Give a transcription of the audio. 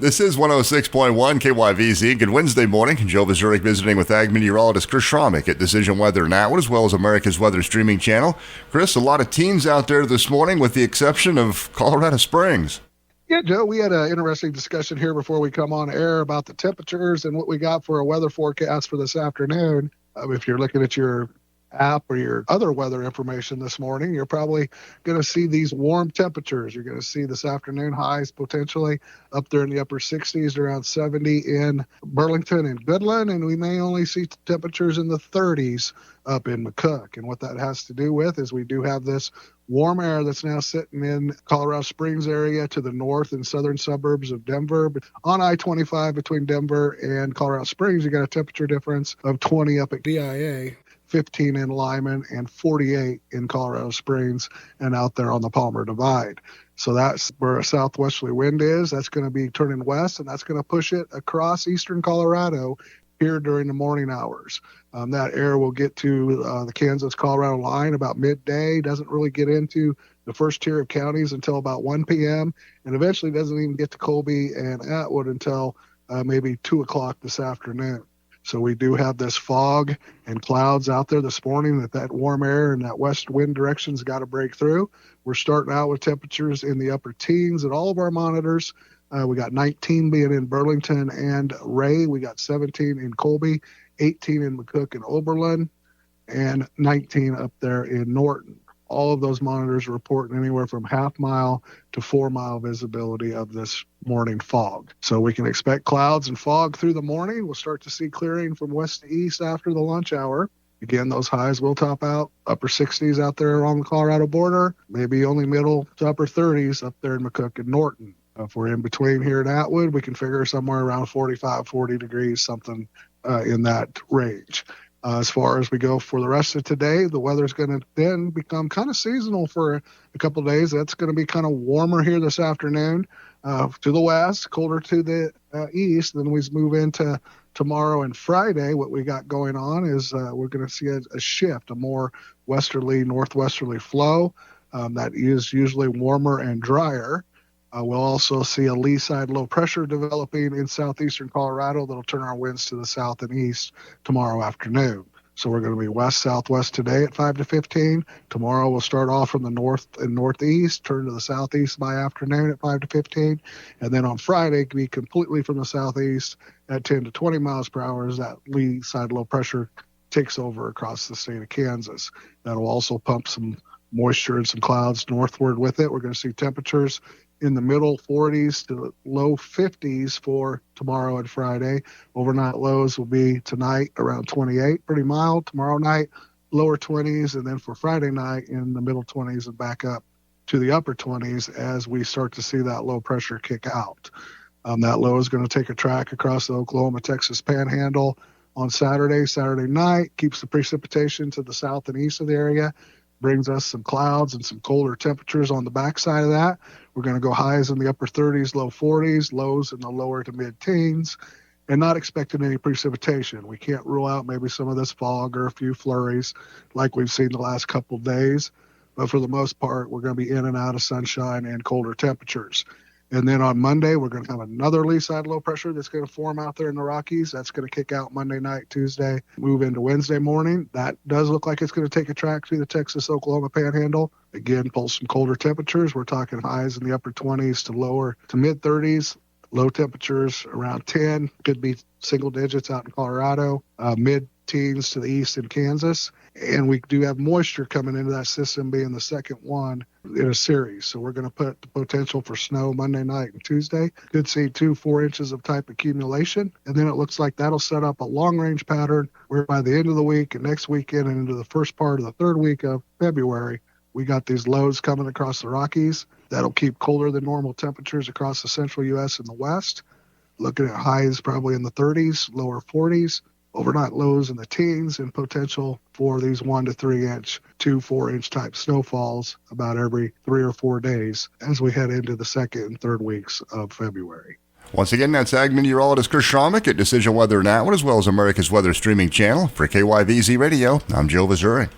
This is 106.1 KYVZ. Good Wednesday morning. Joe Zurich visiting with Ag meteorologist Chris Sramek at Decision Weather Now, as well as America's Weather streaming channel. Chris, a lot of teens out there this morning with the exception of Colorado Springs. Yeah, Joe, we had an interesting discussion here before we come on air about the temperatures and what we got for a weather forecast for this afternoon. If you're looking at your app or your other weather information this morning, you're probably going to see these warm temperatures. You're going to see this afternoon highs potentially up there in the upper 60s, around 70 in Burlington and Goodland, and we may only see temperatures in the 30s up in McCook. And what that has to do with is we do have this warm air that's now sitting in Colorado Springs area to the north and southern suburbs of Denver. But on I-25 between Denver and Colorado Springs, you got a temperature difference of 20 up at DIA, 15 in Lyman, and 48 in Colorado Springs and out there on the Palmer Divide. So that's where a southwesterly wind is. That's going to be turning west, and that's going to push it across eastern Colorado here during the morning hours. That air will get to the Kansas-Colorado line about midday, doesn't really get into the first tier of counties until about 1 p.m., and eventually doesn't even get to Colby and Atwood until maybe 2 o'clock this afternoon. So we do have this fog and clouds out there this morning that warm air and that west wind direction's got to break through. We're starting out with temperatures in the upper teens at all of our monitors. We got 19 being in Burlington and Ray. We got 17 in Colby, 18 in McCook and Oberlin, and 19 up there in Norton. All of those monitors are reporting anywhere from half-mile to 4-mile visibility of this morning fog. So we can expect clouds and fog through the morning. We'll start to see clearing from west to east after the lunch hour. Again, those highs will top out upper 60s out there along the Colorado border, maybe only middle to upper 30s up there in McCook and Norton. If we're in between here at Atwood, we can figure somewhere around 45, 40 degrees, something in that range. As far as we go for the rest of today, the weather's going to then become kind of seasonal for a couple of days. That's going to be kind of warmer here this afternoon to the west, colder to the east. Then we move into tomorrow and Friday. What we got going on is we're going to see a shift, a more westerly, northwesterly flow that is usually warmer and drier. We'll also see a lee side low pressure developing in southeastern Colorado that'll turn our winds to the south and east tomorrow afternoon. So we're going to be west-southwest today at 5 to 15. Tomorrow we'll start off from the north and northeast, turn to the southeast by afternoon at 5 to 15. And then on Friday, be completely from the southeast at 10 to 20 miles per hour as that lee side low pressure takes over across the state of Kansas. That'll also pump some moisture and some clouds northward with it. We're going to see temperatures in the middle 40s to low 50s for tomorrow and Friday. Overnight lows will be tonight around 28, pretty mild. Tomorrow night, lower 20s, and then for Friday night in the middle 20s and back up to the upper 20s as we start to see that low pressure kick out. That low is going to take a track across the Oklahoma-Texas panhandle on Saturday night, keeps the precipitation to the south and east of the area, brings us some clouds and some colder temperatures on the backside of that. We're going to go highs in the upper 30s, low 40s, lows in the lower to mid-teens, and not expecting any precipitation. We can't rule out maybe some of this fog or a few flurries like we've seen the last couple of days. But for the most part, we're going to be in and out of sunshine and colder temperatures. And then on Monday, we're going to have another lee side low pressure that's going to form out there in the Rockies. That's going to kick out Monday night, Tuesday, move into Wednesday morning. That does look like it's going to take a track through the Texas-Oklahoma panhandle. Again, pull some colder temperatures. We're talking highs in the upper 20s to lower to mid-30s. Low temperatures around 10, could be single digits out in Colorado, mid-teens to the east in Kansas. And we do have moisture coming into that system, being the second one in a series. So we're going to put the potential for snow Monday night and Tuesday. Could see 2-4 inches of type accumulation. And then it looks like that'll set up a long-range pattern where by the end of the week and next weekend and into the first part of the third week of February, we got these lows coming across the Rockies. That'll keep colder than normal temperatures across the central U.S. and the west. Looking at highs probably in the 30s, lower 40s. Overnight lows in the teens and potential for these 1 to 3 inch, 2-4 inch type snowfalls about every 3 or 4 days as we head into the second and third weeks of February. Once again, that's Ag meteorologist Chris Sramek at Decision Weather Now, as well as America's Weather streaming channel. For KYVZ Radio, I'm Joe Zurich.